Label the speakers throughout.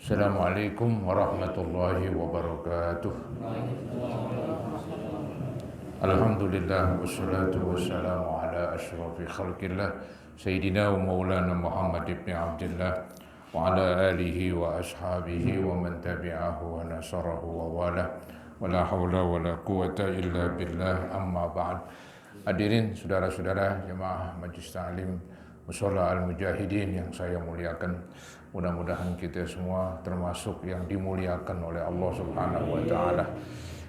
Speaker 1: Assalamualaikum warahmatullahi wabarakatuh. Alhamdulillah wassalatu wassalamu ala asyrafil khalqillah Sayyidina wa maulana Muhammad ibn Abdullah wa ala alihi wa ashabihi wa man tabi'ahu wa nasarahu wa wala wa la hawla wa la quwata illa billah, amma ba'd. Hadirin saudara-saudara jemaah Majlis Ta'lim Mushola Al-Mujahidin yang saya muliakan, mudah-mudahan kita semua termasuk yang dimuliakan oleh Allah Subhanahu wa Ta'ala.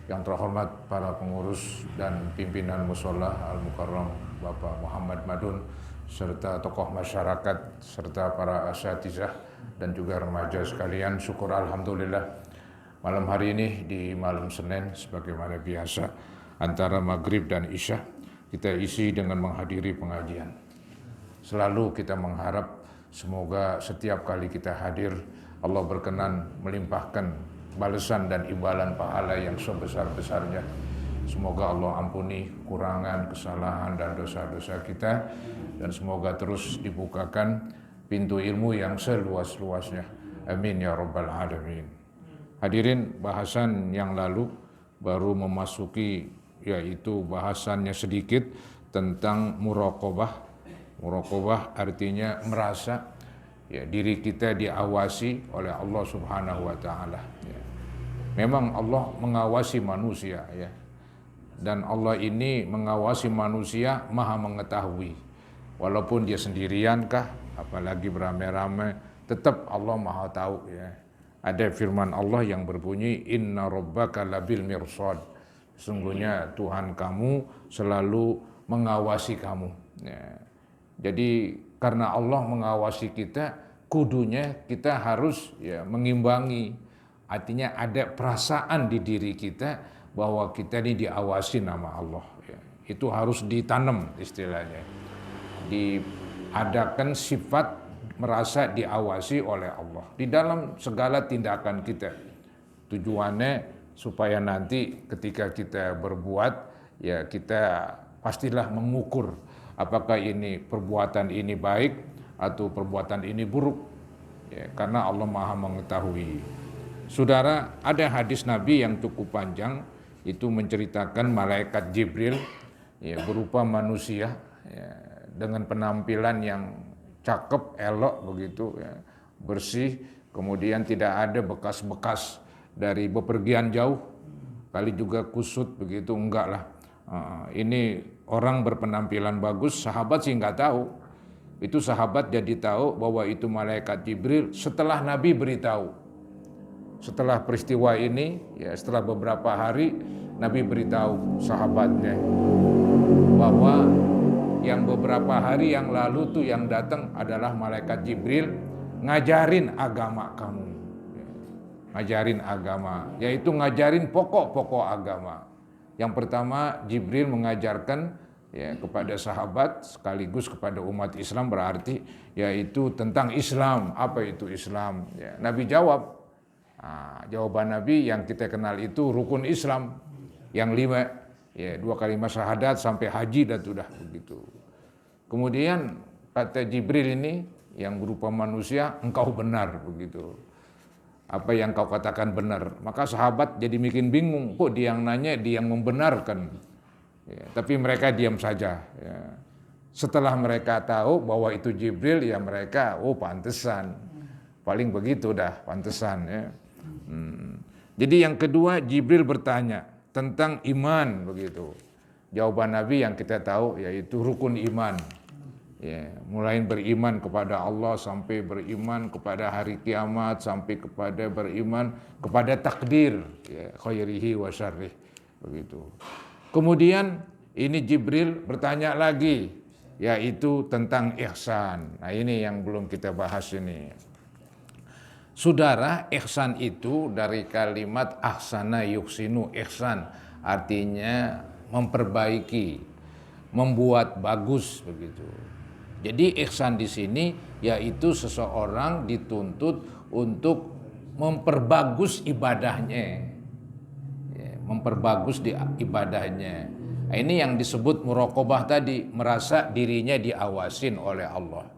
Speaker 1: Yang terhormat para pengurus dan pimpinan Mushola Al-Mukarram Bapak Muhammad Madun, serta tokoh masyarakat, serta para asatizah dan juga remaja sekalian, syukur alhamdulillah malam hari ini di malam Senin sebagaimana biasa antara maghrib dan isya kita isi dengan menghadiri pengajian. Selalu kita mengharap semoga setiap kali kita hadir Allah berkenan melimpahkan balasan dan imbalan pahala yang sebesar-besarnya. Semoga Allah ampuni kurangan, kesalahan dan dosa-dosa kita, dan semoga terus dibukakan pintu ilmu yang seluas-luasnya. Amin ya rabbal alamin. Hadirin, bahasan yang lalu baru memasuki, yaitu bahasannya sedikit tentang muraqabah. Muraqabah artinya merasa diri kita diawasi oleh Allah Subhanahu wa Ta'ala. Memang Allah mengawasi manusia, dan Allah ini mengawasi manusia maha mengetahui. Walaupun dia sendirian kah, apalagi beramai-ramai, tetap Allah maha tahu. Ada firman Allah yang berbunyi, Inna rabbaka labil mirsad. Sesungguhnya Tuhan kamu selalu mengawasi kamu. Jadi karena Allah mengawasi kita, kudunya kita harus mengimbangi. Artinya ada perasaan di diri kita bahwa kita ini diawasi nama Allah. Itu harus ditanam istilahnya. Diadakan sifat merasa diawasi oleh Allah di dalam segala tindakan kita. Tujuannya supaya nanti ketika kita berbuat, kita pastilah mengukur apakah ini perbuatan ini baik atau perbuatan ini buruk, karena Allah maha mengetahui. Saudara, ada hadis Nabi yang cukup panjang, itu menceritakan malaikat Jibril berupa manusia dengan penampilan yang cakep, elok begitu, bersih, kemudian tidak ada bekas-bekas dari bepergian jauh, kali juga kusut begitu, enggak lah. Ini orang berpenampilan bagus, sahabat sih nggak tahu. Itu sahabat jadi tahu bahwa itu malaikat Jibril setelah Nabi beritahu. Setelah peristiwa ini, setelah beberapa hari, Nabi beritahu sahabatnya bahwa yang beberapa hari yang lalu tuh yang datang adalah malaikat Jibril ngajarin agama kamu. Ngajarin agama, yaitu ngajarin pokok-pokok agama. Yang pertama, Jibril mengajarkan kepada sahabat sekaligus kepada umat Islam, berarti yaitu tentang Islam. Apa itu Islam? Nabi jawab. Jawaban Nabi yang kita kenal itu rukun Islam yang 5, 2 kalimat syahadat sampai haji dan sudah begitu. Kemudian kata Jibril ini yang berupa manusia, engkau benar begitu. Apa yang kau katakan benar. Maka sahabat jadi bikin bingung, kok dia yang nanya, dia yang membenarkan. Tapi mereka diam saja. Setelah mereka tahu bahwa itu Jibril, mereka, pantesan. Paling begitu dah, pantesan. Jadi yang kedua, Jibril bertanya tentang iman begitu. Jawaban Nabi yang kita tahu yaitu rukun iman. Mulai beriman kepada Allah, sampai beriman kepada hari kiamat, sampai kepada beriman kepada takdir, khairihi wa syarrih begitu. Kemudian ini Jibril bertanya lagi, yaitu tentang ihsan. Nah, ini yang belum kita bahas ini. Saudara, ihsan itu dari kalimat ahsana yuhsinu, ihsan artinya memperbaiki, membuat bagus begitu. Jadi ihsan di sini yaitu seseorang dituntut untuk memperbagus ibadahnya, memperbagus di ibadahnya. Nah, ini yang disebut muraqabah tadi, merasa dirinya diawasin oleh Allah.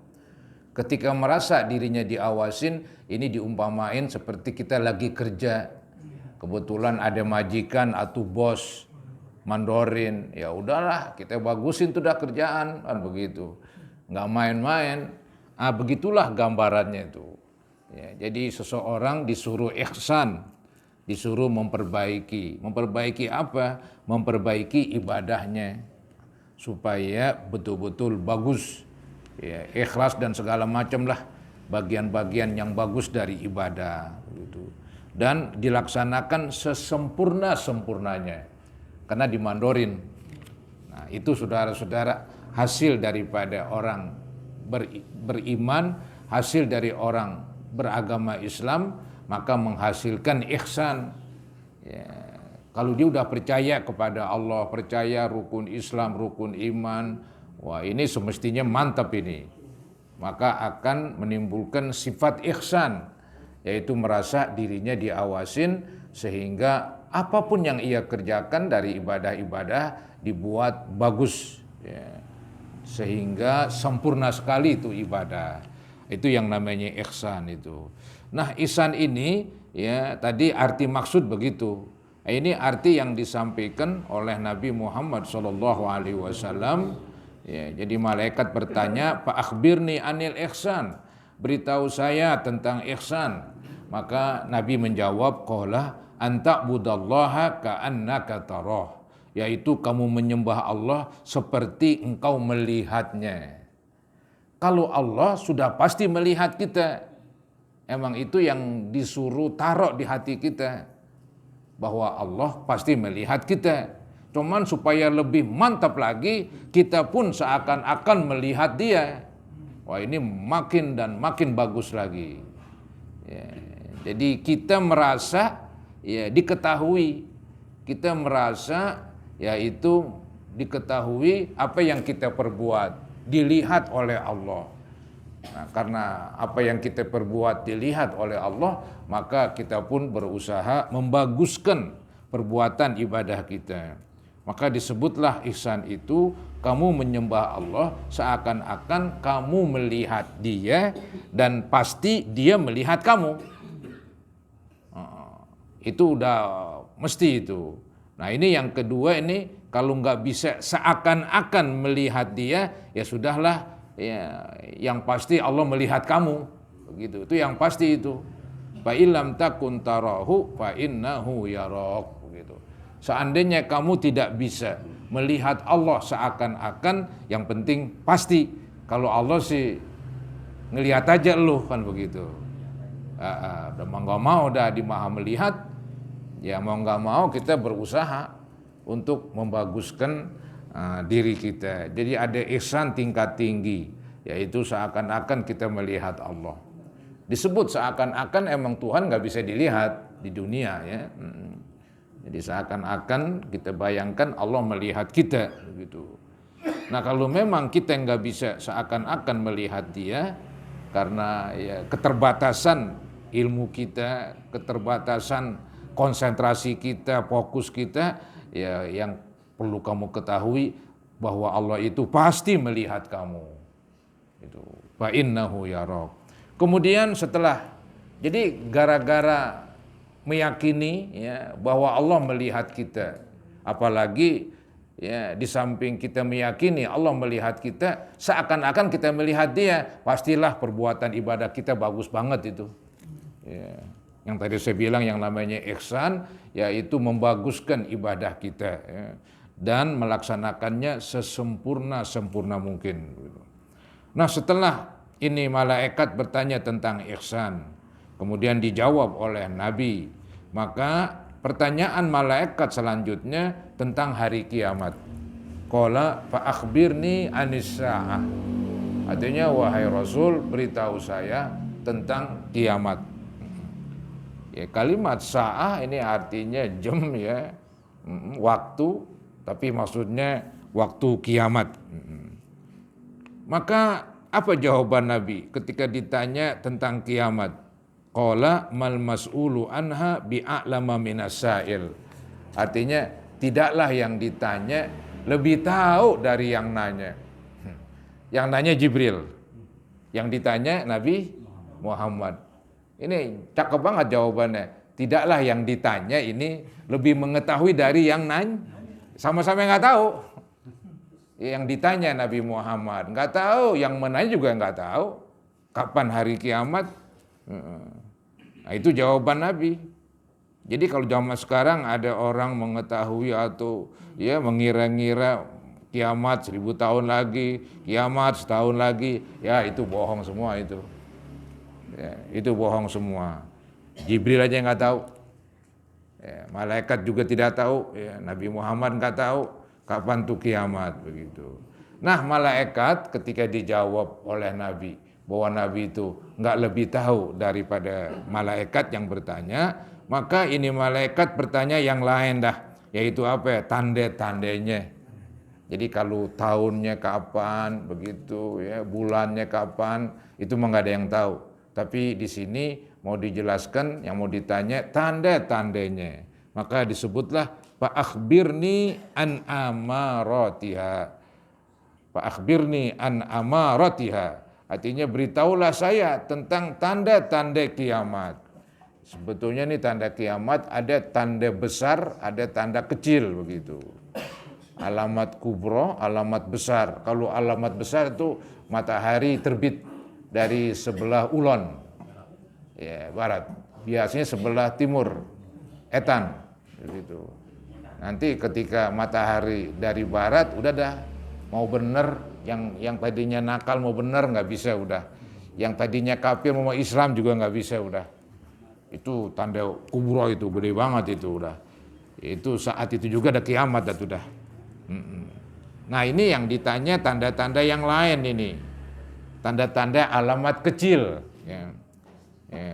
Speaker 1: Ketika merasa dirinya diawasin, ini diumpamain seperti kita lagi kerja. Kebetulan ada majikan atau bos mandorin, ya udahlah kita bagusin tuh dah kerjaan, kan begitu. Nggak main-main. Begitulah gambarannya itu. Ya, jadi seseorang disuruh ihsan, disuruh memperbaiki. Memperbaiki apa? Memperbaiki ibadahnya supaya betul-betul bagus. Ya, ikhlas dan segala macam lah bagian-bagian yang bagus dari ibadah gitu. Dan dilaksanakan sesempurna-sempurnanya karena dimandorin. Nah, itu saudara-saudara hasil daripada orang beriman, hasil dari orang beragama Islam, maka menghasilkan ihsan. Ya, kalau dia udah percaya kepada Allah, percaya rukun Islam, rukun iman, wah ini semestinya mantap ini. Maka akan menimbulkan sifat ihsan, yaitu merasa dirinya diawasin sehingga apapun yang ia kerjakan dari ibadah-ibadah dibuat bagus. Ya. Sehingga sempurna sekali itu ibadah. Itu yang namanya ihsan itu. Nah, ihsan ini ya tadi arti maksud begitu. Ini arti yang disampaikan oleh Nabi Muhammad SAW. Ya, jadi malaikat bertanya, "Fa akhbirni anil ihsan." Beritahu saya tentang ihsan. Maka Nabi menjawab, "Qala anta budallaha ka'annaka tarah." Yaitu kamu menyembah Allah seperti engkau melihatnya. Kalau Allah sudah pasti melihat kita. Emang itu yang disuruh taruh di hati kita. Bahwa Allah pasti melihat kita. Cuman supaya lebih mantap lagi, kita pun seakan-akan melihat dia. Wah ini makin dan makin bagus lagi. Ya, jadi kita merasa ya diketahui. Kita merasa yaitu diketahui apa yang kita perbuat. Dilihat oleh Allah. Nah, karena apa yang kita perbuat dilihat oleh Allah, maka kita pun berusaha membaguskan perbuatan ibadah kita. Maka disebutlah ihsan itu kamu menyembah Allah seakan-akan kamu melihat dia dan pasti dia melihat kamu. Itu udah mesti itu. Nah ini yang kedua ini kalau nggak bisa seakan-akan melihat dia ya sudahlah ya, yang pasti Allah melihat kamu. Begitu. Itu yang pasti itu. Fa illam takun tarahu fa innahu yarak. Begitu. Seandainya kamu tidak bisa melihat Allah seakan-akan, yang penting pasti kalau Allah sih ngelihat aja lu kan begitu. Udah mau nggak mau udah di maha melihat, ya mau nggak mau kita berusaha untuk membaguskan diri kita. Jadi ada ihsan tingkat tinggi, yaitu seakan-akan kita melihat Allah. Disebut seakan-akan emang Tuhan nggak bisa dilihat di dunia ya. Jadi seakan-akan kita bayangkan Allah melihat kita begitu. Nah kalau memang kita nggak bisa seakan-akan melihat dia karena ya keterbatasan ilmu kita, keterbatasan konsentrasi kita, fokus kita, ya yang perlu kamu ketahui bahwa Allah itu pasti melihat kamu. Itu fa innahu yarak. Kemudian setelah jadi gara-gara meyakini ya bahwa Allah melihat kita, apalagi ya di samping kita meyakini Allah melihat kita, seakan-akan kita melihat dia, pastilah perbuatan ibadah kita bagus banget itu. Ya, yang tadi saya bilang yang namanya ihsan, yaitu membaguskan ibadah kita ya, dan melaksanakannya sesempurna mungkin. Nah setelah ini malaikat bertanya tentang ihsan, kemudian dijawab oleh Nabi, maka pertanyaan malaikat selanjutnya tentang hari kiamat. Qala fa akhbirni anis sa'ah. Artinya wahai Rasul beritahu saya tentang kiamat. Ya, kalimat sa'ah ini artinya jam ya, waktu, tapi maksudnya waktu kiamat. Maka apa jawaban Nabi ketika ditanya tentang kiamat? Qala mal mas'ulu anha bi'a'lama minas sa'il. Artinya tidaklah yang ditanya lebih tahu dari yang nanya. Yang nanya Jibril. Yang ditanya Nabi Muhammad. Ini cakep banget jawabannya. Tidaklah yang ditanya ini lebih mengetahui dari yang nanya. Sama-sama nggak tahu. Yang ditanya Nabi Muhammad nggak tahu, yang menanya juga nggak tahu kapan hari kiamat. Nah, itu jawaban Nabi. Jadi kalau zaman sekarang ada orang mengetahui atau ya mengira-ngira kiamat 1000 tahun lagi, kiamat setahun lagi, ya itu bohong semua itu. Ya, itu bohong semua. Jibril aja nggak tahu. Ya, malaikat juga tidak tahu. Ya, Nabi Muhammad nggak tahu kapan tuh kiamat begitu. Nah, malaikat ketika dijawab oleh Nabi bahwa Nabi itu nggak lebih tahu daripada malaikat yang bertanya, maka ini malaikat bertanya yang lain dah, yaitu apa ya? Tanda-tandanya. Jadi kalau tahunnya kapan begitu ya, bulannya kapan, itu mah nggak ada yang tahu. Tapi di sini mau dijelaskan, yang mau ditanya tanda-tandanya. Maka disebutlah fa akhbirni an amaratiha. Fa akhbirni an amaratiha. Artinya beritahulah saya tentang tanda-tanda kiamat. Sebetulnya nih tanda kiamat ada tanda besar, ada tanda kecil begitu. Alamat kubro, alamat besar. Kalau alamat besar itu matahari terbit dari sebelah ulon, ya barat. Biasanya sebelah timur, etan, begitu. Nanti ketika matahari dari barat, udah dah mau bener, yang tadinya nakal mau bener nggak bisa udah. Yang tadinya kafir mau Islam juga nggak bisa udah. Itu tanda kubro itu gede banget itu udah. Itu saat itu juga ada kiamat dah udah. Nah ini yang ditanya tanda-tanda yang lain ini, tanda-tanda alamat kecil. Ya.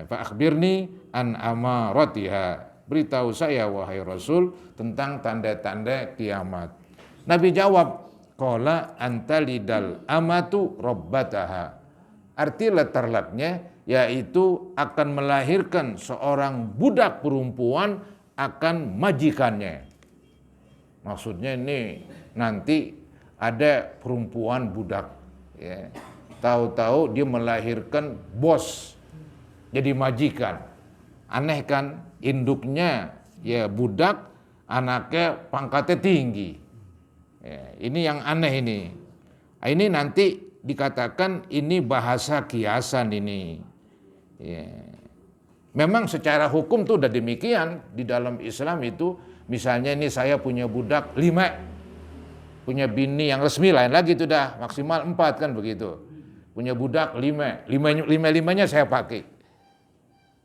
Speaker 1: Fa akhbirni an amaratiha, beritahu saya wahai Rasul tentang tanda-tanda kiamat. Nabi jawab, qala antalidal amatu rabbataha. Arti letarlatnya yaitu akan melahirkan seorang budak perempuan akan majikannya. Maksudnya ini nanti ada perempuan budak, ya. Tahu-tahu dia melahirkan bos, jadi majikan. Aneh kan, induknya ya budak, anaknya pangkatnya tinggi. Ya, ini yang aneh ini. Ini nanti dikatakan ini bahasa kiasan ini. Ya. Memang secara hukum tuh udah demikian di dalam Islam itu. Misalnya ini saya punya budak 5, punya bini yang resmi lain lagi itu dah maksimal 4 kan begitu. Punya budak 5, 5-5-nya saya pakai.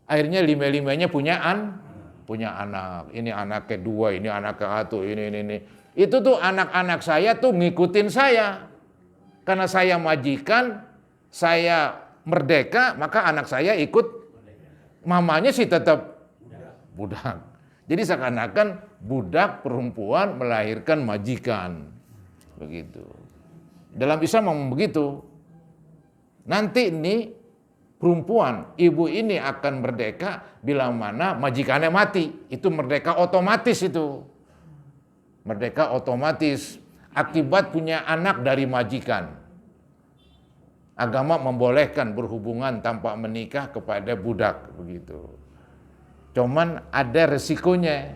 Speaker 1: Akhirnya 5-5-nya punya anak. Ini anak kedua, ini anak ke-1, ini. Itu tuh anak-anak saya tuh ngikutin saya. Karena saya majikan, saya merdeka, maka anak saya ikut. Mamanya sih tetap budak. Jadi seakan-akan budak perempuan melahirkan majikan. Begitu. Dalam Islam memang begitu. Nanti ini perempuan, ibu ini akan merdeka bila mana majikannya mati. Itu merdeka otomatis itu. Merdeka otomatis akibat punya anak dari majikan. Agama membolehkan berhubungan tanpa menikah kepada budak begitu. Cuman ada resikonya.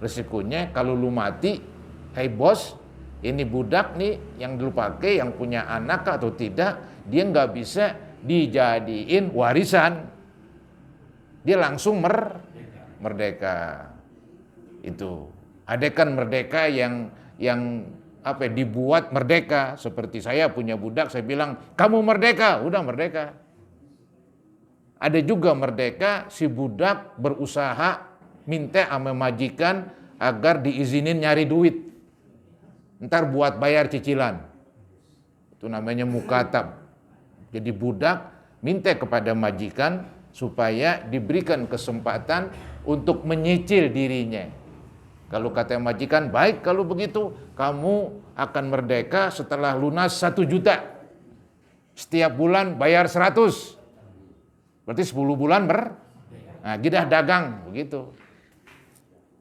Speaker 1: Resikonya kalau lu mati, hey bos, ini budak nih yang dulu pakai, yang punya anak atau tidak, dia nggak bisa dijadiin warisan. Dia langsung merdeka. Itu. Ada kan merdeka yang dibuat merdeka. Seperti saya punya budak, saya bilang, kamu merdeka, udah merdeka. Ada juga merdeka si budak berusaha minta sama majikan agar diizinin nyari duit. Ntar buat bayar cicilan. Itu namanya mukatab. Jadi budak minta kepada majikan supaya diberikan kesempatan untuk menyicil dirinya. Kalau kata majikan, baik kalau begitu kamu akan merdeka setelah lunas 1 juta. Setiap bulan bayar 100. Berarti 10 bulan gidah dagang begitu.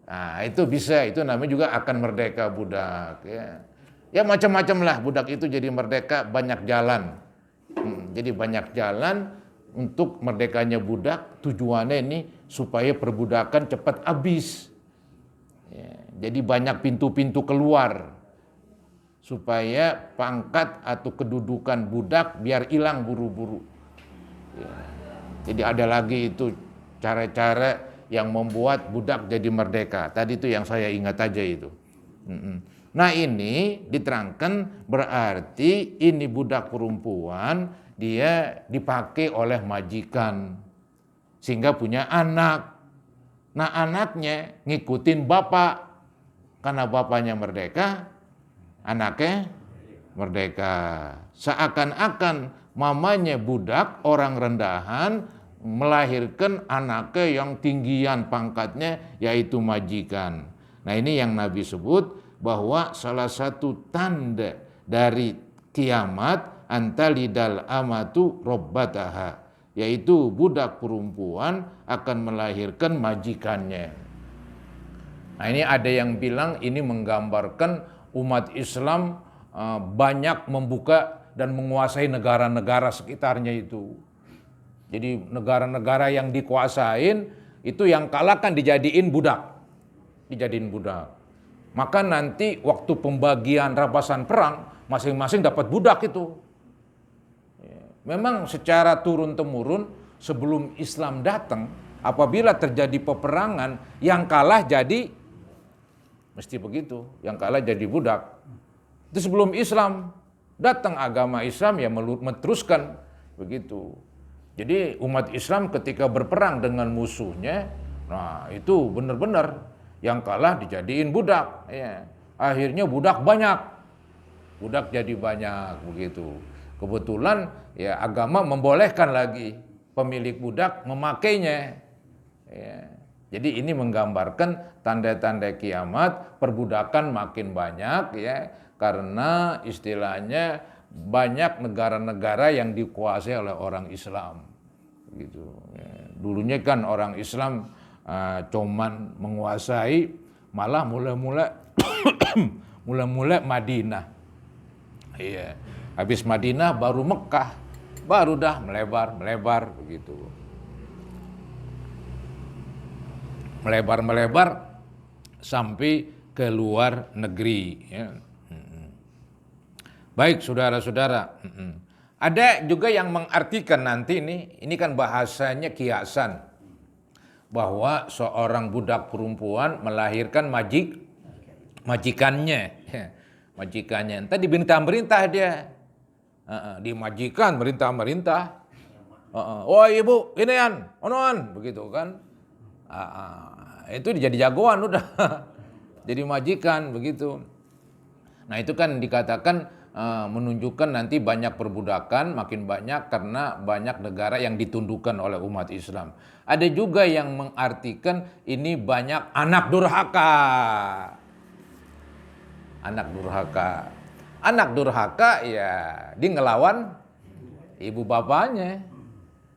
Speaker 1: Nah, itu bisa, itu namanya juga akan merdeka budak ya. Ya macam-macam lah budak itu jadi merdeka, banyak jalan. Jadi banyak jalan untuk merdekanya budak, tujuannya ini supaya perbudakan cepat habis. Ya, jadi banyak pintu-pintu keluar supaya pangkat atau kedudukan budak biar hilang buru-buru. Ya, jadi ada lagi itu cara-cara yang membuat budak jadi merdeka. Tadi itu yang saya ingat aja itu. Nah ini diterangkan berarti ini budak perempuan dia dipakai oleh majikan sehingga punya anak. Nah anaknya ngikutin bapak karena bapaknya merdeka, anaknya merdeka. Seakan-akan mamanya budak orang rendahan melahirkan anaknya yang tinggian pangkatnya yaitu majikan. Nah ini yang Nabi sebut bahwa salah satu tanda dari kiamat antalidal amatu robbataha, yaitu budak perempuan akan melahirkan majikannya. Nah ini ada yang bilang ini menggambarkan umat Islam banyak membuka dan menguasai negara-negara sekitarnya itu. Jadi negara-negara yang dikuasain itu yang kalah kan dijadiin budak. Maka nanti waktu pembagian rampasan perang masing-masing dapat budak itu. Memang secara turun-temurun sebelum Islam datang, apabila terjadi peperangan yang kalah jadi mesti begitu, yang kalah jadi budak. Itu sebelum Islam datang agama Islam yang meneruskan begitu. Jadi umat Islam ketika berperang dengan musuhnya, nah itu benar-benar yang kalah dijadiin budak. Ya. Akhirnya budak banyak, budak jadi banyak begitu. Kebetulan ya agama membolehkan lagi pemilik budak memakainya. Ya. Jadi ini menggambarkan tanda-tanda kiamat, perbudakan makin banyak ya, karena istilahnya banyak negara-negara yang dikuasai oleh orang Islam. Gitu. Ya. Dulunya kan orang Islam cuman menguasai, malah mulai Madinah. Iya. Habis Madinah baru Mekah, baru dah melebar begitu. Melebar sampai ke luar negeri. Ya. Baik saudara-saudara, ada juga yang mengartikan nanti ini kan bahasanya kiasan, bahwa seorang budak perempuan melahirkan majikannya, entah dimerintah dia, dimajikan merintah, oh ibu inian, onoan, begitu kan, itu jadi jagoan udah, jadi majikan begitu. Nah itu kan dikatakan menunjukkan nanti banyak perbudakan, makin banyak karena banyak negara yang ditundukkan oleh umat Islam. Ada juga yang mengartikan ini banyak anak durhaka. Anak durhaka ya dia ngelawan ibu bapaknya.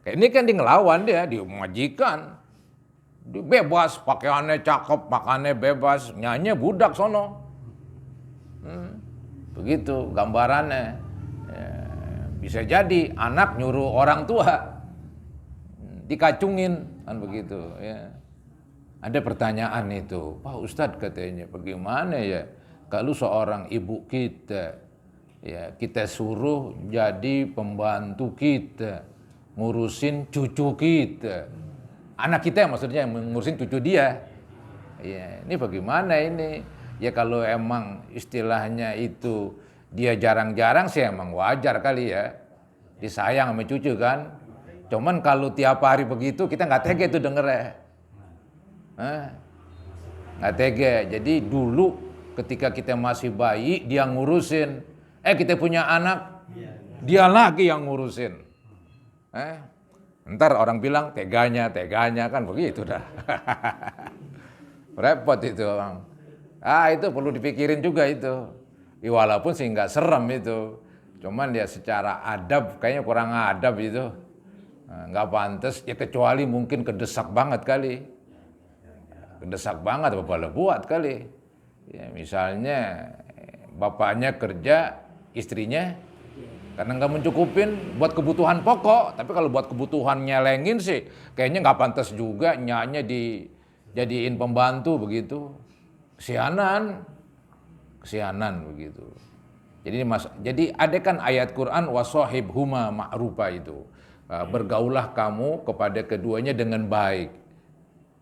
Speaker 1: Kayak ini kan dia ngelawan dia majikan. Dia bebas, pakaiannya cakep, makannya bebas, nyanyi budak sono. Begitu gambarannya. Ya, bisa jadi anak nyuruh orang tua dikacungin kan begitu ya. Ada pertanyaan itu, Pak Ustadz katanya bagaimana ya kalau seorang ibu kita ya kita suruh jadi pembantu kita ngurusin cucu kita, anak kita maksudnya yang ngurusin cucu dia ya, ini bagaimana ini? Ya kalau emang istilahnya itu dia jarang-jarang sih emang wajar kali ya. Disayang sama cucu kan. Cuman kalau tiap hari begitu kita nggak tega itu denger ya. Nggak tega. Jadi dulu ketika kita masih bayi dia ngurusin. Kita punya anak, dia lagi yang ngurusin. Ntar orang bilang teganya kan begitu dah. Repot itu orang. Itu perlu dipikirin juga itu. Walaupun sih nggak serem itu. Cuman dia secara adab kayaknya kurang adab itu. Nggak pantas ya kecuali mungkin kedesak banget kali. Kedesak banget apa buat kali. Ya, misalnya bapaknya kerja, istrinya Karena nggak mencukupin buat kebutuhan pokok. Tapi kalau buat kebutuhan nyelengin sih, kayaknya nggak pantas juga nyanya dijadiin pembantu begitu. Kesianan begitu. Jadi ada kan ayat Quran wasahibhuma ma'rufa itu. Bergaulah kamu kepada keduanya dengan baik.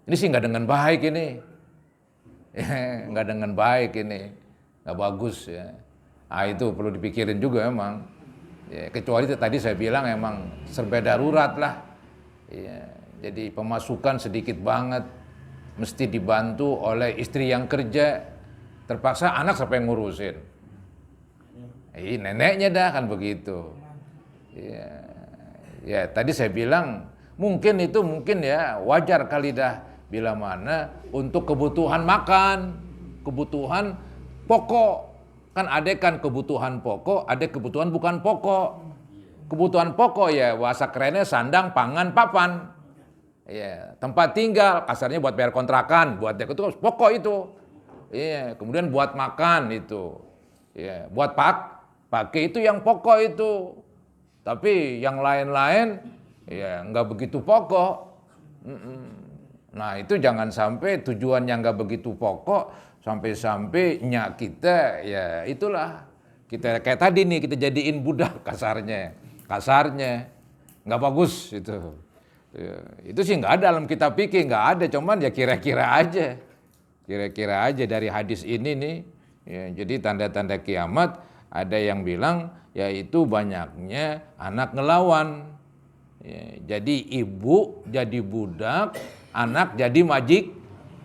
Speaker 1: Ini sih nggak dengan baik ini. Nggak dengan baik ini. Nggak bagus ya. Itu perlu dipikirin juga emang. Ya, kecuali tadi saya bilang emang serba darurat lah. Ya, jadi pemasukan sedikit banget. Mesti dibantu oleh istri yang kerja. Terpaksa anak siapa yang ngurusin? Neneknya dah kan begitu. Ya, tadi saya bilang mungkin ya wajar kali dah bila mana untuk kebutuhan makan, kebutuhan pokok. Kan ada kan kebutuhan pokok, ada kebutuhan bukan pokok. Kebutuhan pokok ya bahasa kerennya sandang, pangan, papan. Ya, tempat tinggal, kasarnya buat bayar kontrakan, buat itu pokok itu. Iya, kemudian buat makan itu. Ya, buat pakai itu yang pokok itu. Tapi yang lain-lain ya nggak begitu pokok. Nah, itu jangan sampai tujuan yang nggak begitu pokok sampai kita ya itulah kita kayak tadi nih kita jadiin budak kasarnya nggak bagus itu ya, itu sih nggak ada dalam kitab fikih nggak ada cuman ya kira-kira aja dari hadis ini nih ya, jadi tanda-tanda kiamat ada yang bilang yaitu banyaknya anak ngelawan ya, jadi ibu jadi budak anak jadi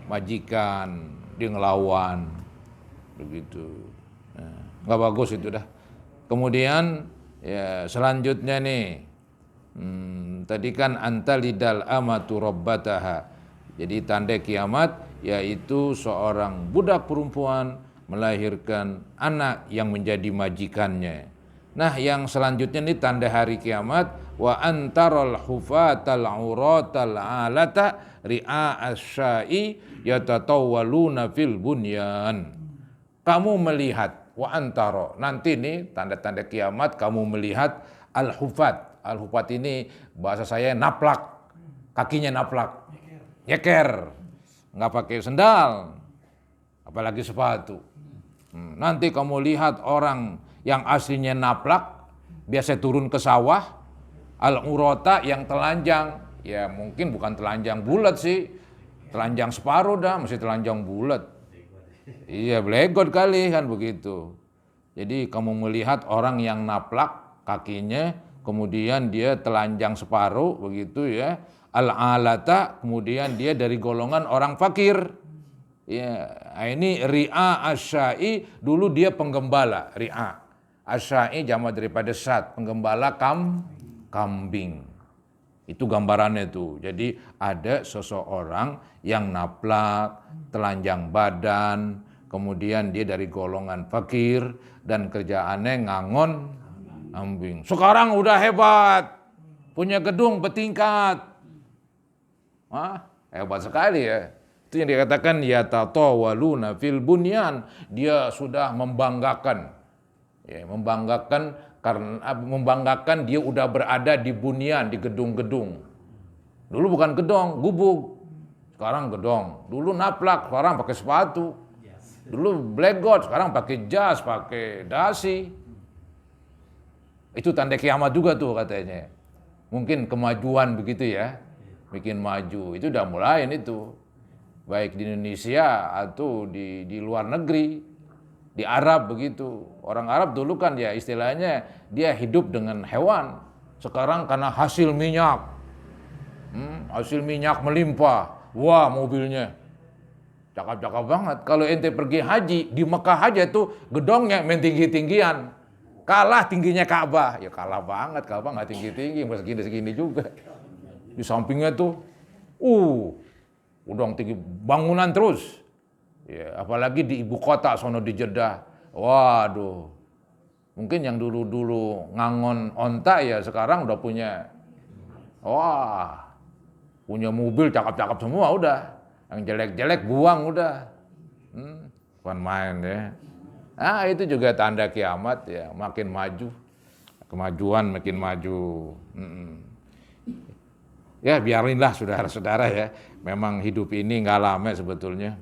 Speaker 1: majikan dia ngelawan begitu. Nah, nggak bagus itu dah. Kemudian ya selanjutnya nih tadi kan antalidal amatu rabbataha. Jadi tanda kiamat yaitu seorang budak perempuan melahirkan anak yang menjadi majikannya. Nah, yang selanjutnya nih tanda hari kiamat wa antaral hufatal auratal alata ri'a asya'i yatatawwaluna fil bunyan. Kamu melihat wa antara. Nanti nih tanda-tanda kiamat kamu melihat al-hufat. Al-hufat ini bahasa saya naplak. Kakinya naplak. Nyeker. Enggak pakai sendal. Apalagi sepatu. Nanti kamu lihat orang yang aslinya naplak, biasa turun ke sawah, al-urota yang telanjang. Ya mungkin bukan telanjang bulat sih, telanjang separuh dah, masih telanjang bulat. Iya blegot kali kan begitu. Jadi kamu melihat orang yang naplak kakinya, kemudian dia telanjang separuh begitu ya. Al-alata, kemudian dia dari golongan orang fakir. Ya, ini ri'a asyai, dulu dia penggembala, ri'a. Asyai jamak daripada sat, penggembala kambing. Itu gambarannya tuh. Jadi ada seseorang yang naplak, telanjang badan, kemudian dia dari golongan fakir dan kerjaannya ngangon kambing. Sekarang udah hebat, punya gedung bertingkat. Hebat sekali ya. Itu yang dikatakan yatatawaluna fil bunyan. Dia sudah membanggakan. Ya, membanggakan dia udah berada di bunyan, di gedung-gedung. Dulu bukan gedong, gubuk. Sekarang gedong. Dulu naplak, sekarang pakai sepatu. Dulu blegot, sekarang pakai jas, pakai dasi. Itu tanda kiamat juga tuh katanya. Mungkin kemajuan begitu ya. Bikin maju. Itu udah mulai itu. Baik di Indonesia atau di luar negeri. Di Arab begitu. Orang Arab dulu kan ya istilahnya dia hidup dengan hewan. Sekarang karena hasil minyak. Hasil minyak melimpah. Wah mobilnya. Cakep-cakep banget. Kalau ente pergi haji, di Mekah aja tuh gedongnya main tinggi-tinggian. Kalah tingginya Ka'bah. Ya kalah banget, Ka'bah nggak tinggi-tinggi, masih segini-segini juga. Di sampingnya tuh, udah tinggi bangunan terus. Ya, apalagi di ibu kota sono di Jeddah. Waduh. Mungkin yang dulu-dulu ngangon onta ya sekarang udah punya punya mobil cakep-cakep semua udah. Yang jelek-jelek buang udah. Bukan main ya. Itu juga tanda kiamat ya, makin maju. kemajuan makin maju. Ya biarinlah saudara-saudara ya, memang hidup ini nggak lama sebetulnya.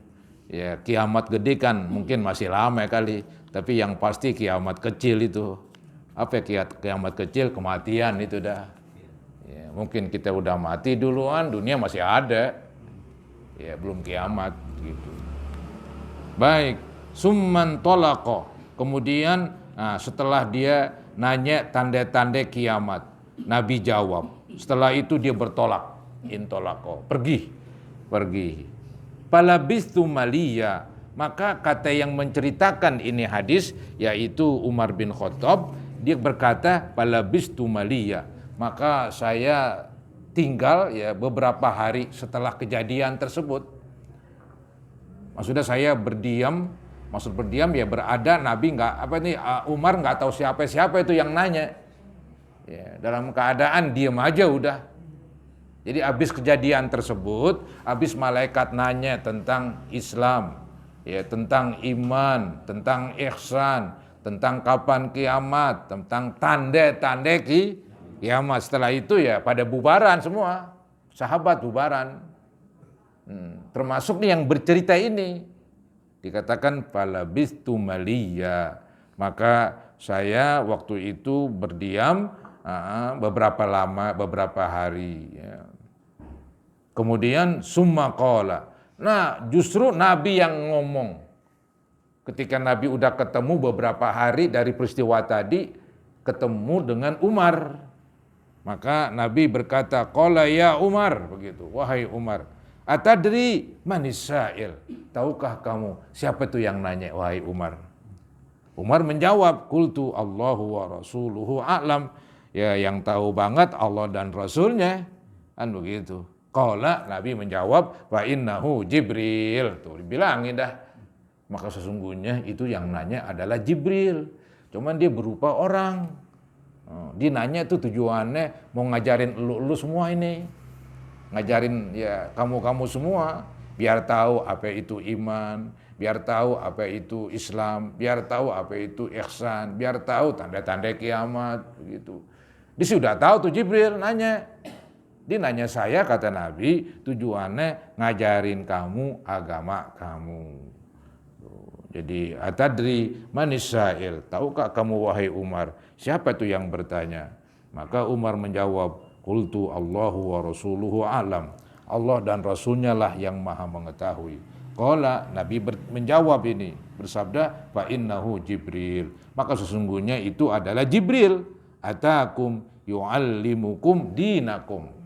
Speaker 1: Ya kiamat gede kan mungkin masih lama kali, tapi yang pasti kiamat kecil itu. Apa ya kiamat kecil? Kematian itu dah. Ya, mungkin kita udah mati duluan, dunia masih ada. Ya belum kiamat gitu. Baik, summan tolako. Kemudian setelah dia nanya tanda-tanda kiamat, Nabi jawab. Setelah itu dia bertolak, intolako, pergi. Palabistu maliya, maka kata yang menceritakan ini hadis yaitu Umar bin Khattab, dia berkata palabistu maliya, maka saya tinggal ya beberapa hari setelah kejadian tersebut. Maksudnya saya berdiam, maksud berdiam ya berada, Nabi Umar nggak tahu siapa itu yang nanya. Ya, dalam keadaan diam aja udah. Jadi habis kejadian tersebut, habis malaikat nanya tentang Islam, ya tentang iman, tentang ihsan, tentang kapan kiamat, tentang tanda-tanda kiamat. Setelah itu ya pada bubaran semua, sahabat bubaran. Termasuk nih yang bercerita ini. Dikatakan palabistu maliya, maka saya waktu itu berdiam beberapa hari. Ya. Kemudian summa qala. Nah, justru Nabi yang ngomong. Ketika Nabi udah ketemu beberapa hari dari peristiwa tadi, ketemu dengan Umar. Maka Nabi berkata, qala ya Umar, begitu. Wahai Umar, atadri manis sa'il? Tahukah kamu siapa itu yang nanya, wahai Umar? Umar menjawab, qultu Allahu wa rasuluhu a'lam. Ya yang tahu banget Allah dan Rasulnya, kan begitu. Qala, Nabi menjawab, fa innahu Jibril. Tuh dibilangin dah. Maka sesungguhnya itu yang nanya adalah Jibril. Cuman dia berupa orang. Dia nanya itu tujuannya mau ngajarin lu semua ini. Ngajarin ya kamu semua. Biar tahu apa itu iman. Biar tahu apa itu Islam. Biar tahu apa itu ihsan. Biar tahu tanda-tanda kiamat. Begitu. Dia sudah tahu tuh Jibril nanya. Dia nanya saya, kata Nabi, tujuannya ngajarin kamu agama kamu. Jadi atadri manis sa'il, tahukah kamu wahai Umar, siapa itu yang bertanya? Maka Umar menjawab, qultu Allahu wa rasuluhu a'lam. Allah dan Rasulnya lah yang maha mengetahui. Qala, Nabi menjawab ini, bersabda, fa innahu Jibril. Maka sesungguhnya itu adalah Jibril. Atakum yu'allimukum dinakum.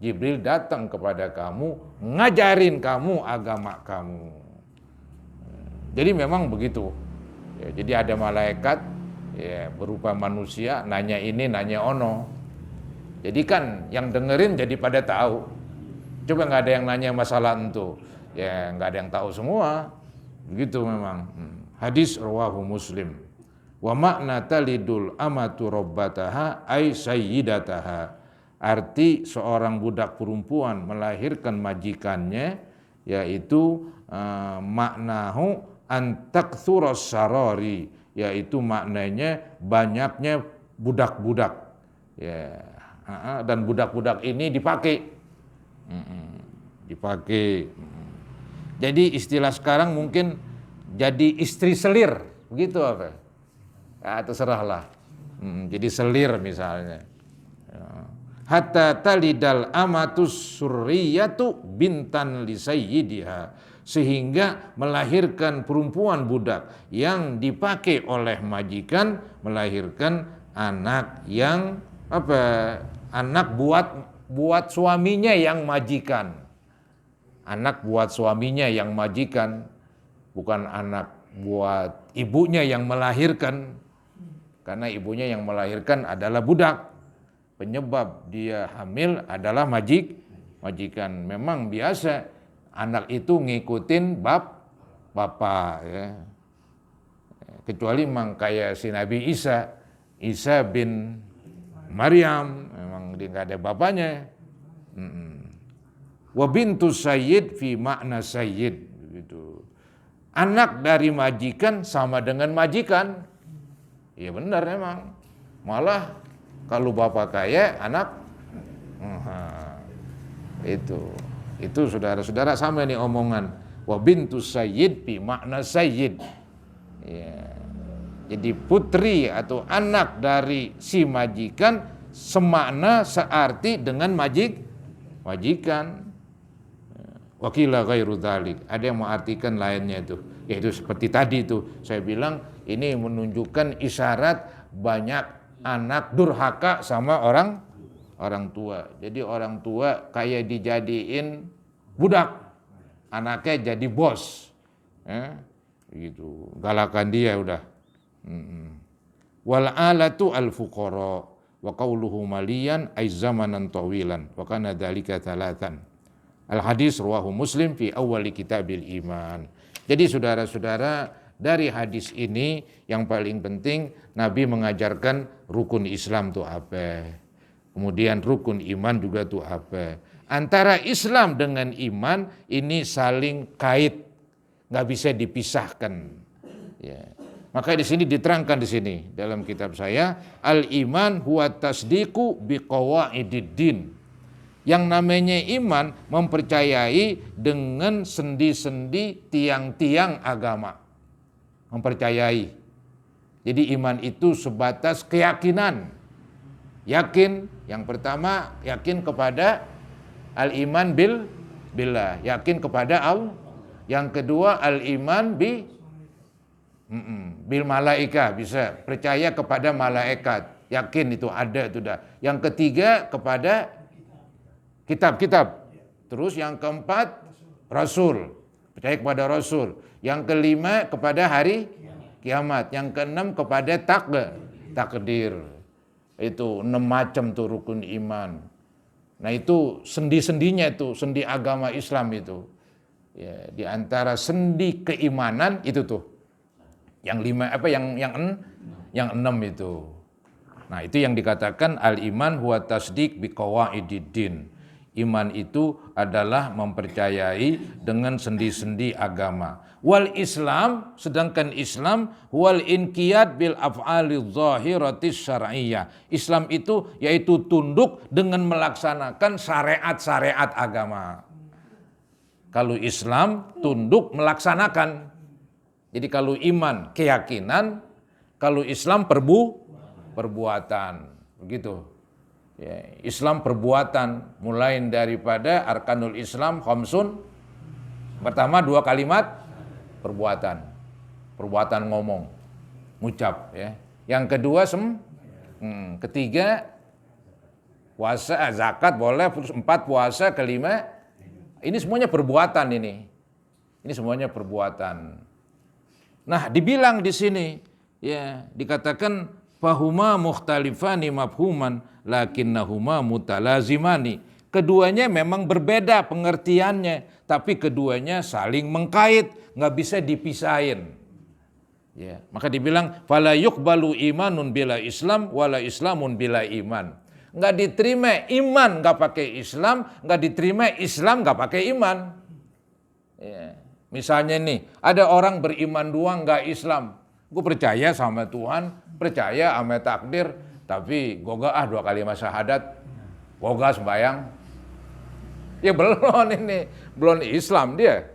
Speaker 1: Jibril datang kepada kamu, ngajarin kamu agama kamu. Jadi memang begitu. Ya, jadi ada malaikat ya, berupa manusia, nanya ini, nanya ono. Jadi kan yang dengerin jadi pada tahu. Coba nggak ada yang nanya masalah itu, ya nggak ada yang tahu semua. Begitu memang. Hadis rawahu Muslim. Wa makna talidul amatu rabbataha ay sayyidataha. Arti seorang budak perempuan melahirkan majikannya, yaitu maknahu antaksuros sarori, yaitu maknanya banyaknya budak-budak. Ya, dan budak-budak ini dipakai. Jadi istilah sekarang mungkin jadi istri selir, begitu apa? Terserahlah. Jadi selir misalnya. Hatta talidal amatus surriyatu bintan li sayyidiha, sehingga melahirkan perempuan budak yang dipakai oleh majikan, melahirkan anak yang anak buat suaminya yang majikan. Anak buat suaminya yang majikan, bukan anak buat ibunya yang melahirkan. Karena ibunya yang melahirkan adalah budak. Penyebab dia hamil adalah majikan. Memang biasa anak itu ngikutin bapak ya. Kecuali memang kayak si Nabi Isa bin Maryam, memang dia nggak ada bapaknya. Wa bintu sayyid fi makna sayyid gitu. Anak dari majikan sama dengan majikan. Iya benar memang. Malah Kalau bapak kaya, anak itu saudara-saudara sama nih omongan. Wa bintu sayyid bi makna sayyid. Ya. Jadi putri atau anak dari si majikan semakna searti dengan majikan. Wakila ghairu dzalik. Ada yang mengartikan lainnya itu. Yaitu seperti tadi itu saya bilang ini menunjukkan isyarat banyak anak durhaka sama orang tua. Jadi orang tua kayak dijadiin budak, anaknya jadi bos. Gitu. Galakan dia udah. Wal alatu al fuqara wa qauluhu maliyan ay zamanan tawilan wa kana dzalika thalathan. Al hadis rawahu Muslim fi awwali kitabil iman. Jadi saudara-saudara, dari hadis ini yang paling penting Nabi mengajarkan rukun Islam itu apa. Kemudian rukun iman juga itu apa. Antara Islam dengan iman ini saling kait, nggak bisa dipisahkan. Ya. Maka di sini diterangkan di sini dalam kitab saya, al-iman huwa tasdiqu biqawaididdin. Yang namanya iman mempercayai dengan sendi-sendi tiang-tiang agama. Mempercayai. Jadi iman itu sebatas keyakinan. Yakin, yang pertama yakin kepada al-iman billah, yakin kepada Allah. Yang kedua al-iman bil malaika, bisa percaya kepada malaikat, yakin itu ada itu dah. Yang ketiga kepada kitab-kitab. Terus yang keempat rasul, percaya kepada rasul. Yang kelima kepada hari kiamat. Yang keenam kepada takdir. Itu 6 macam tuh rukun iman. Nah itu sendi-sendinya itu, sendi agama Islam itu. Ya, di antara sendi keimanan itu tuh. Yang 6 itu. Nah itu yang dikatakan al-iman huwa tasdiq biqawaididdin. Iman itu adalah mempercayai dengan sendi-sendi agama. Wal Islam, sedangkan Islam wal inqiyad bil af'alidz zahiratis syar'iyyah. Islam itu yaitu tunduk dengan melaksanakan syariat-syariat agama. Kalau Islam tunduk melaksanakan. Jadi kalau iman keyakinan, kalau Islam perbuatan. Begitu. Ya, Islam perbuatan, mulai daripada arkanul Islam khamsun. Pertama 2 kalimat perbuatan ngomong, ngucap ya. Yang kedua ketiga puasa, zakat boleh, 4 puasa, kelima ini semuanya perbuatan ini. Ini semuanya perbuatan. Nah, dibilang di sini ya, dikatakan fahuma mukhtalifani mafhuman lakinnahuma mutalazimani. Keduanya memang berbeda pengertiannya, tapi keduanya saling mengkait, nggak bisa dipisahin. Ya, maka dibilang fala yuqbalu imanun bila Islam wala islamun bila iman. Nggak diterima iman nggak pakai Islam, nggak diterima Islam nggak pakai iman. Ya. Misalnya nih, ada orang beriman doang nggak Islam. Gue percaya sama Tuhan, percaya sama takdir, tapi goga 2 kalimat syahadat, goga sembahyang. Ya belum Islam dia.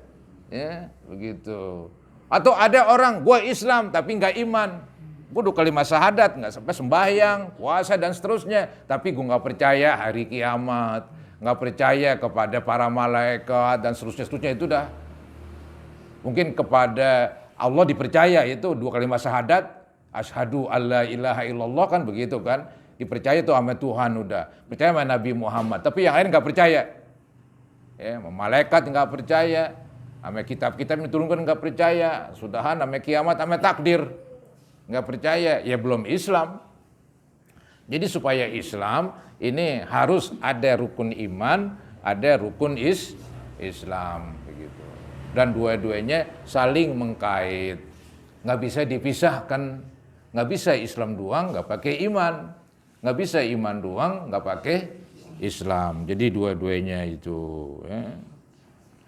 Speaker 1: Ya, begitu. Atau ada orang, gue Islam tapi nggak iman. Gue 2 kalimat syahadat, nggak sampai sembahyang, puasa dan seterusnya, tapi gue nggak percaya hari kiamat, nggak percaya kepada para malaikat dan seterusnya itu dah. Mungkin kepada Allah dipercaya itu 2 kalimat syahadat, asyhadu alla ilaha illallah kan begitu kan, dipercaya itu sama Tuhan udah, percaya sama Nabi Muhammad, tapi yang lain nggak percaya. Ya, malaikat nggak percaya, sama kitab-kitab yang diturunkan nggak percaya, sudahan sama kiamat sama takdir nggak percaya, ya belum Islam. Jadi supaya Islam ini harus ada rukun iman, ada rukun Islam begitu. Dan dua-duanya saling mengkait, nggak bisa dipisahkan, nggak bisa Islam doang nggak pakai iman, nggak bisa iman doang nggak pakai Islam. Jadi dua-duanya itu. Ya.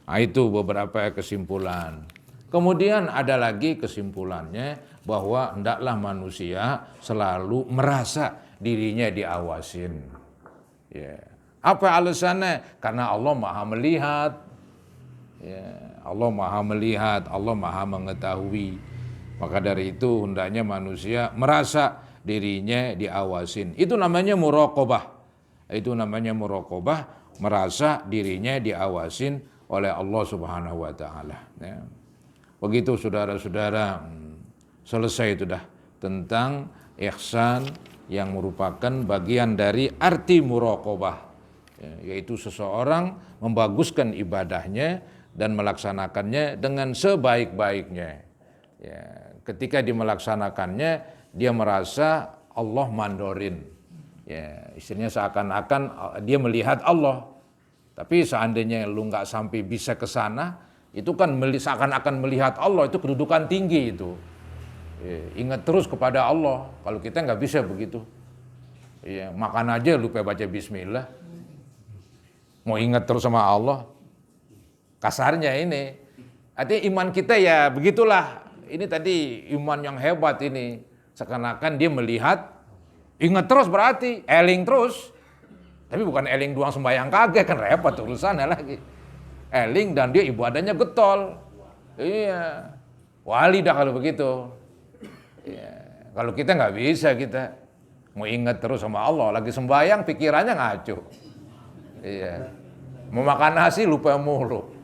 Speaker 1: Nah, itu beberapa kesimpulan. Kemudian ada lagi kesimpulannya bahwa hendaklah manusia selalu merasa dirinya diawasin. Ya. Apa alasannya? Karena Allah Maha melihat. Ya, Allah Maha melihat, Allah Maha mengetahui. Maka dari itu hendaknya manusia merasa dirinya diawasin. Itu namanya muraqabah. Itu namanya muraqabah, merasa dirinya diawasin oleh Allah Subhanahu wa taala. Ya. Begitu saudara-saudara, selesai itu dah tentang ihsan yang merupakan bagian dari arti muraqabah. Ya, yaitu seseorang membaguskan ibadahnya dan melaksanakannya dengan sebaik-baiknya. Ya, ketika dimelaksanakannya, dia merasa Allah mandorin. Ya, istilahnya seakan-akan dia melihat Allah. Tapi seandainya lu nggak sampai bisa ke sana, itu kan seakan-akan melihat Allah, itu kedudukan tinggi itu. Ya, ingat terus kepada Allah. Kalau kita nggak bisa begitu. Ya, makan aja lupa baca bismillah. Mau ingat terus sama Allah. Kasarnya ini. Artinya iman kita ya begitulah. Ini tadi iman yang hebat ini. Seakan-akan dia melihat. Ingat terus berarti, eling terus. Tapi bukan eling doang sembahyang kagak, kan repot urusannya lagi. Eling dan dia ibadahnya getol. Iya. Wali dah kalau begitu. Iya. Kalau kita nggak bisa kita. Mau ingat terus sama Allah, lagi sembahyang pikirannya ngaco. Iya. Mau makan nasi lupa mulu.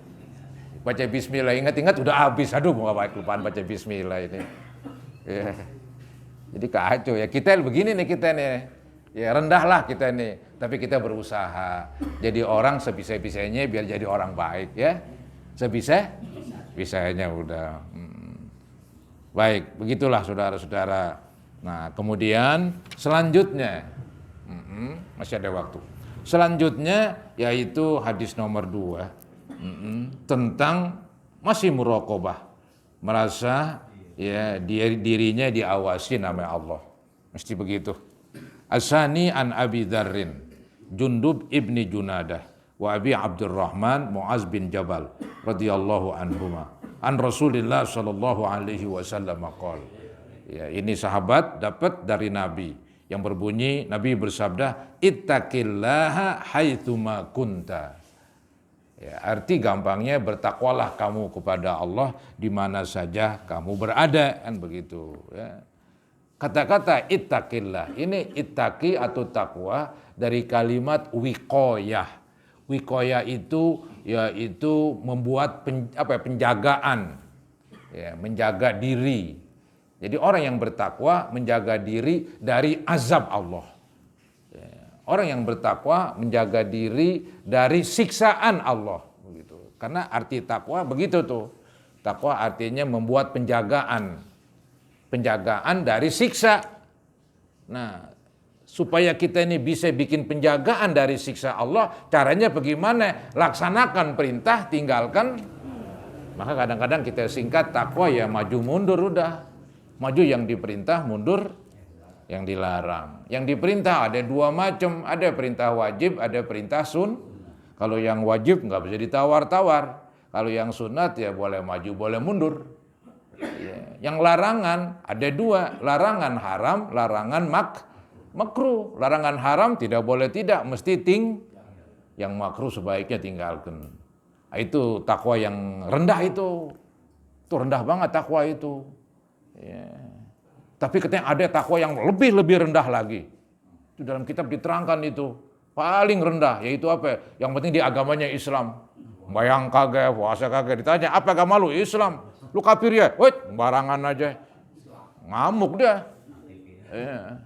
Speaker 1: Baca bismillah, ingat-ingat udah habis. Aduh, mau lupaan baca bismillah ini. Iya. Jadi kacau ya, kita begini nih kita nih, ya rendahlah kita nih, tapi kita berusaha jadi orang sebisa-bisanya biar jadi orang baik ya, sebisa-bisanya udah. Baik, begitulah saudara-saudara. Nah kemudian selanjutnya, masih ada waktu. Selanjutnya yaitu hadis nomor 2 tentang masih muraqabah, merasa ya dirinya diawasi nama Allah. Mesti begitu. Asani an Abi Dzarrin Jundub ibni Junadah wa Abi Abdurrahman Muaz bin Jabal radhiyallahu anhuma an Rasulillah sallallahu alaihi wasallam qol. Ya, ini sahabat dapat dari Nabi yang berbunyi, Nabi bersabda, ittaqillaha haitsuma kunta. Ya, arti gampangnya bertakwalah kamu kepada Allah di mana saja kamu berada, kan begitu ya. Kata-kata ittaqillah ini ittaqi atau takwa dari kalimat wiqayah. Wiqayah itu yaitu membuat penjagaan, ya, menjaga diri. Jadi orang yang bertakwa menjaga diri dari azab Allah. Orang yang bertakwa menjaga diri dari siksaan Allah, begitu. Karena arti takwa begitu tuh. Takwa artinya membuat penjagaan dari siksa. Nah, supaya kita ini bisa bikin penjagaan dari siksa Allah, caranya bagaimana? Laksanakan perintah, tinggalkan. Maka kadang-kadang kita singkat takwa ya maju mundur udah. Maju yang diperintah, mundur yang dilarang. Yang diperintah ada 2 macam, ada perintah wajib, ada perintah Kalau yang wajib nggak bisa ditawar-tawar. Kalau yang sunat ya boleh maju, boleh mundur. Ya. Yang larangan ada 2, larangan haram, larangan makruh. Larangan haram tidak boleh tidak, mesti yang makruh sebaiknya tinggalkan. Itu takwa yang rendah itu. Itu rendah banget takwa itu. Ya. Tapi katanya ada takwa yang lebih rendah lagi. Itu dalam kitab diterangkan itu. Paling rendah, yaitu apa? Yang penting di agamanya Islam. Bayang kagak, puasa kagak. Ditanya, apa agama lu? Islam. Lu kafir ya? Wait, barangan aja. Ngamuk dia. Ya.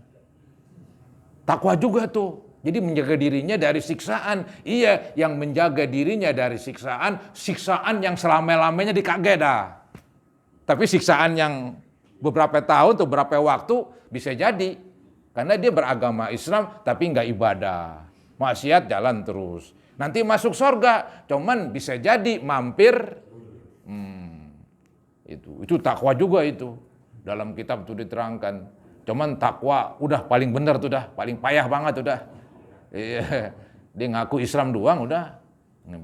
Speaker 1: Takwa juga tuh. Jadi menjaga dirinya dari siksaan. Iya, yang menjaga dirinya dari siksaan yang selama-lamanya dikagak dah. Tapi siksaan yang beberapa tahun atau beberapa waktu bisa jadi. Karena dia beragama Islam tapi nggak ibadah. Maksiat jalan terus. Nanti masuk surga, cuman bisa jadi mampir. Itu takwa juga itu. Dalam kitab itu diterangkan. Cuman takwa udah paling benar tuh dah, paling payah banget udah. Dia ngaku Islam doang udah.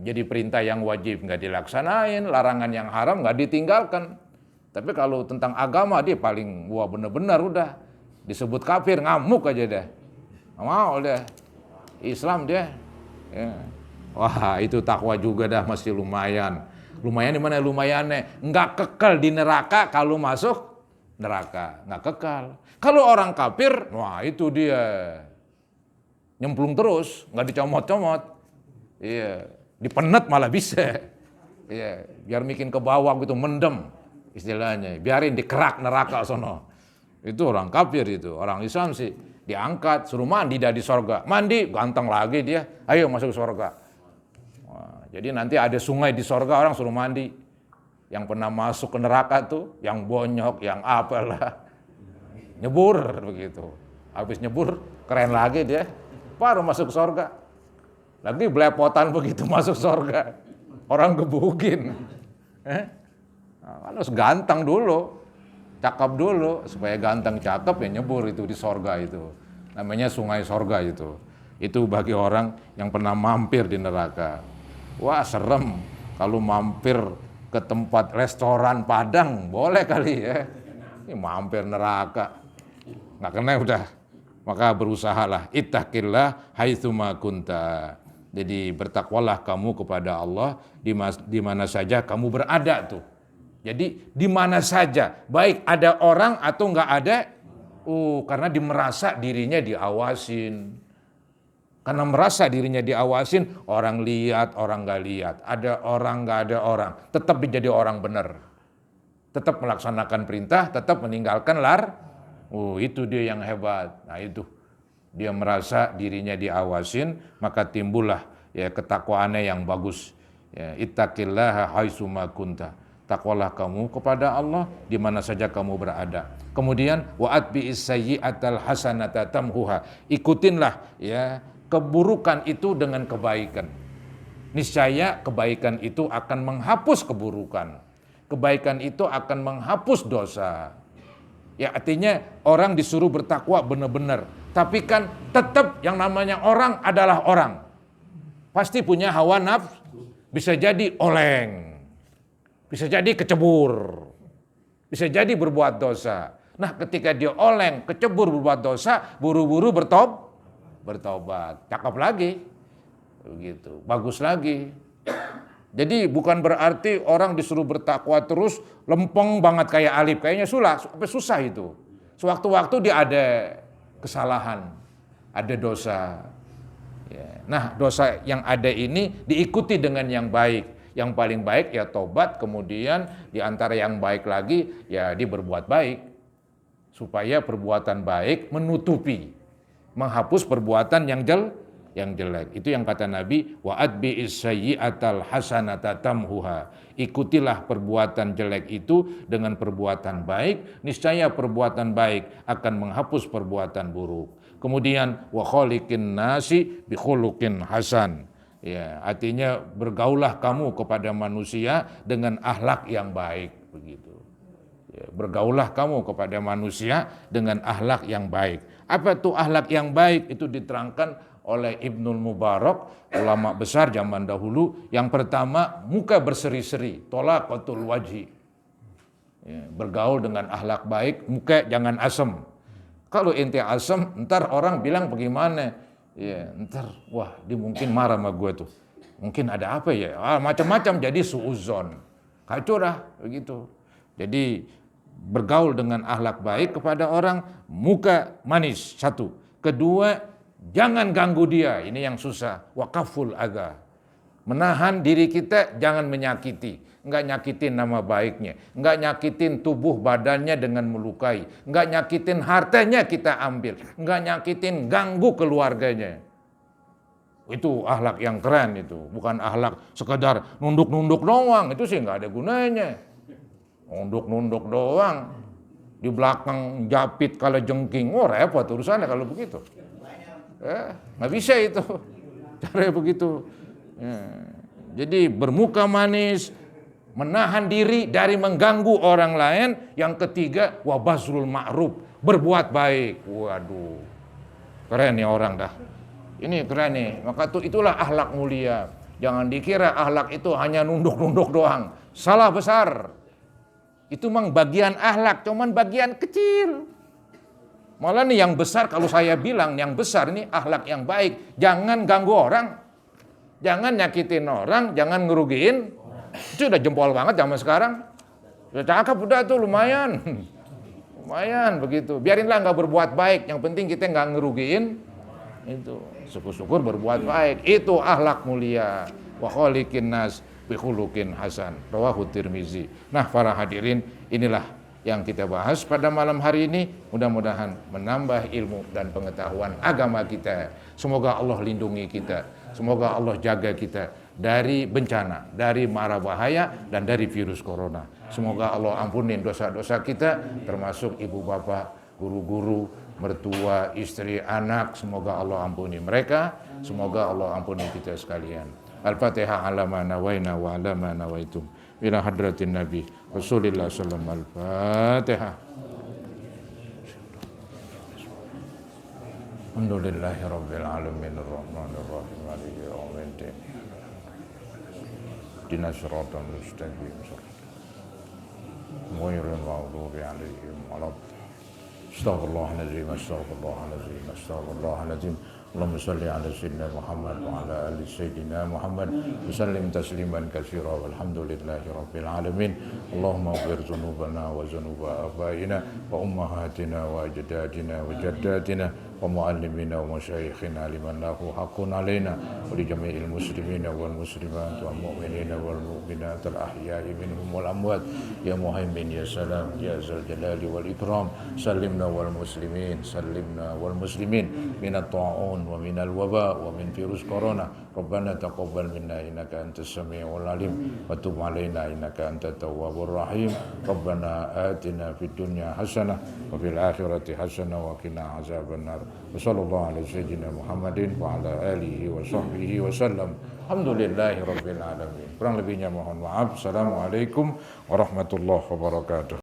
Speaker 1: Jadi perintah yang wajib nggak dilaksanain, larangan yang haram nggak ditinggalkan. Tapi kalau tentang agama dia paling benar-benar udah disebut kafir ngamuk aja dah. Nggak mau deh. Islam dia. Ya. Wah, itu takwa juga dah, masih lumayan. Lumayan di mana lumayannya? Nggak kekal di neraka kalau masuk neraka. Nggak kekal. Kalau orang kafir, wah itu dia. Nyemplung terus, nggak dicomot-comot. Iya, dipenet malah bisa. Iya, biar bikin ke bawah gitu, mendem istilahnya. Biarin dikerak neraka sono. Itu orang kafir itu. Orang Islam sih diangkat, suruh mandi dah di sorga. Mandi, ganteng lagi dia. Ayo masuk sorga. Wah, jadi nanti ada sungai di sorga, orang suruh mandi. Yang pernah masuk ke neraka tuh, yang bonyok, yang apalah. Nyebur begitu. Habis nyebur, keren lagi dia. Baru masuk sorga. Lagi belepotan begitu masuk sorga. Orang gebukin. Harus ganteng dulu. Cakep dulu. Supaya ganteng cakep ya nyebur itu di sorga itu. Namanya sungai sorga itu. Itu bagi orang yang pernah mampir di neraka. Wah serem. Kalau mampir ke tempat restoran Padang. Boleh kali ya. Ini mampir neraka. Nggak kena udah. Maka berusahalah, ittaqillah haitsuma kunta. Jadi bertakwalah kamu kepada Allah di mana saja kamu berada tuh. Jadi di mana saja, baik ada orang atau nggak ada, karena merasa dirinya diawasin. Karena merasa dirinya diawasin, orang lihat, orang nggak lihat, ada orang nggak ada orang, tetap menjadi orang benar. Tetap melaksanakan perintah, tetap meninggalkan itu dia yang hebat. Nah itu, dia merasa dirinya diawasin, maka timbullah ya ketakwaannya yang bagus. Ya, ittaqillaha haitsuma kunta. Takwalah kamu kepada Allah di mana saja kamu berada. Kemudian wa'atbi'is sayyi'atal hasanata tamhuha. Ikutinlah ya keburukan itu dengan kebaikan. Niscaya kebaikan itu akan menghapus keburukan. Kebaikan itu akan menghapus dosa. Ya artinya orang disuruh bertakwa benar-benar. Tapi kan tetap yang namanya orang adalah orang. Pasti punya hawa nafsu. Bisa jadi oleng. Bisa jadi kecebur. Bisa jadi berbuat dosa. Nah ketika dia oleng, kecebur berbuat dosa, buru-buru bertobat. Cakep lagi. Begitu. Bagus lagi. Jadi bukan berarti orang disuruh bertakwa terus lempeng banget kayak Alif. Kayaknya susah itu. Sewaktu-waktu dia ada kesalahan, ada dosa. Ya. Nah dosa yang ada ini diikuti dengan yang baik. Yang paling baik ya tobat, kemudian di antara yang baik lagi ya dia berbuat baik. Supaya perbuatan baik menutupi, menghapus perbuatan yang jelek. Itu yang kata Nabi, wa'atbi'is sayyi'atal hasanata tamhuha. Ikutilah perbuatan jelek itu dengan perbuatan baik, niscaya perbuatan baik akan menghapus perbuatan buruk. Kemudian wa khaliqin nasi bi khuluqin hasan. Ya, artinya bergaulah kamu kepada manusia dengan akhlak yang baik, begitu. Ya, bergaulah kamu kepada manusia dengan akhlak yang baik. Apa itu akhlak yang baik? Itu diterangkan oleh Ibnul Mubarak, ulama besar zaman dahulu. Yang pertama, muka berseri-seri, tolaqatul wajhi. Ya, bergaul dengan akhlak baik, muka jangan asem. Kalau ente asem, ntar orang bilang bagaimana? Ya, ntar wah dia mungkin marah sama gue tuh. Mungkin ada apa ya? Macam-macam jadi suuzon. Kacau dah begitu. Jadi bergaul dengan akhlak baik kepada orang, muka manis satu. Kedua, jangan ganggu dia, ini yang susah. Waqaful adza. Menahan diri kita jangan menyakiti. Enggak nyakitin nama baiknya, enggak nyakitin tubuh badannya dengan melukai, enggak nyakitin hartanya kita ambil, enggak nyakitin ganggu keluarganya. Itu akhlak yang keren itu, bukan akhlak sekedar nunduk-nunduk doang, itu sih enggak ada gunanya. Nunduk-nunduk doang, di belakang japit kala jengking, repot urusannya kalau begitu. Nggak bisa itu, caranya begitu. Ya. Jadi bermuka manis, menahan diri dari mengganggu orang lain. Yang ketiga, wabazrul ma'ruf, berbuat baik. Waduh, keren nih orang dah. Ini keren nih. Maka itulah akhlak mulia. Jangan dikira akhlak itu hanya nunduk-nunduk doang. Salah besar. Itu memang bagian akhlak, cuman bagian kecil. Malah nih yang besar, kalau saya bilang yang besar ini akhlak yang baik. Jangan ganggu orang. Jangan nyakitin orang, jangan ngerugiin. Itu udah jempol banget zaman sekarang. Udah cakep udah tuh lumayan. Lumayan begitu. Biarinlah nggak berbuat baik. Yang penting kita nggak ngerugiin. Itu syukur-syukur berbuat baik. Itu akhlak mulia. Wa khaliqin nas bi khuluqin hasan. Rawahu Tirmizi. Nah, para hadirin, inilah yang kita bahas pada malam hari ini. Mudah-mudahan menambah ilmu dan pengetahuan agama kita. Semoga Allah lindungi kita. Semoga Allah jaga kita dari bencana, dari mara bahaya, dan dari virus corona. Semoga Allah ampunin dosa-dosa kita, termasuk ibu bapak, guru-guru, mertua, istri, anak. Semoga Allah ampuni mereka. Semoga Allah ampuni kita sekalian. Al-Fatihah ala ma nawaina wa ala ma nawaitum. Ila hadratin Nabi Rasulullah sallallahu alaihi wasallam. Al-Fatihah. Alhamdulillahi rabbil alamin arrahmanir rahim maliki yaumiddin. Ihdinas siratal mustaqim. Ghairil maghdubi alaihim waladdallin. Astaghfirullahaladzim, astaghfirullahaladzim, astaghfirullahaladzim. Allahumma salli ala sayyidina Muhammad wa ala ali sayyidina Muhammad wa sallim tasliman katsira walhamdulillahi rabbil alamin. Allahumma ighfir dzunubana wa dzunuba abaina wa ummahatina wa ajdadina wa jaddatina wa muallimina wa masyayikhina liman lahu haqqun alaina wa li jami'il muslimina wal muslimat wal mu'minina wal mu'minat al ahya'i minhum wal amwat ya muhaimin ya salam ya zal jalali wal ikram. Sallimna wal muslimin, sallimna wal muslimin minat ta'un wa minal waba wa min virus corona. Rabbana taqabbal minna innaka antas samiul alim wa tub alaina innaka antat tawwabur rahim. Rabbana atina fid dunya hasanah wa fil akhirati hasanah wa qina azabannar. Wa sallallahu ala sayyidina Muhammadin wa ala alihi wa sahbihi wa sallam. Alhamdulillahi rabbil alamin. Kurang lebihnya mohon maaf. Assalamualaikum warahmatullahi wabarakatuh.